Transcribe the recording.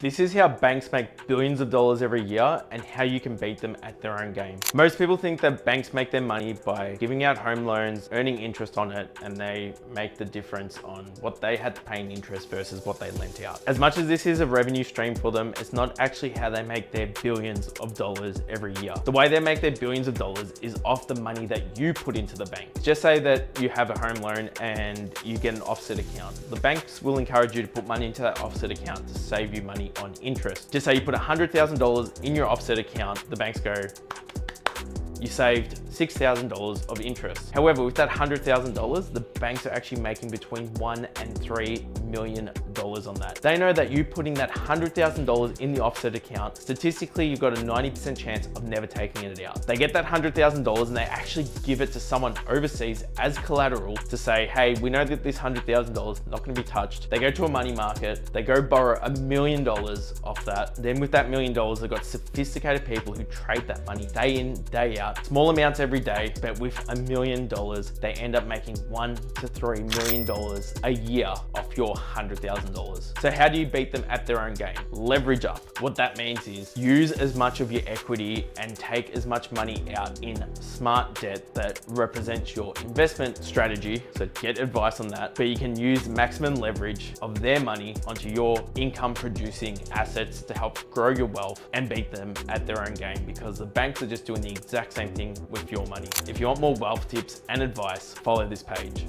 This is how banks make billions of dollars every year and how you can beat them at their own game. Most people think that banks make their money by giving out home loans, earning interest on it, and they make the difference on what they had to pay in interest versus what they lent out. As much as this is a revenue stream for them, it's not actually how they make their billions of dollars every year. The way they make their billions of dollars is off the money that you put into the bank. Just say that you have a home loan and you get an offset account. The banks will encourage you to put money into that offset account to save you money on interest. Just say you put $100,000 in your offset account, the banks go, you saved $6,000 of interest. However, with that $100,000, the banks are actually making between $1 and $3 million on that. They know that you putting that $100,000 in the offset account, statistically, you've got a 90% chance of never taking it out. They get that $100,000 and they actually give it to someone overseas as collateral to say, hey, we know that this $100,000 is not gonna be touched. They go to a money market, they go borrow $1 million off that. Then with that $1 million, they've got sophisticated people who trade that money day in, day out, small amounts every day, but with $1 million, they end up making $1 to $3 million a year off your $100,000. So how do you beat them at their own game? Leverage up. What that means is use as much of your equity and take as much money out in smart debt that represents your investment strategy. So get advice on that, but you can use maximum leverage of their money onto your income producing assets to help grow your wealth and beat them at their own game, because the banks are just doing the exact same thing with your money. If you want more wealth tips and advice, follow this page.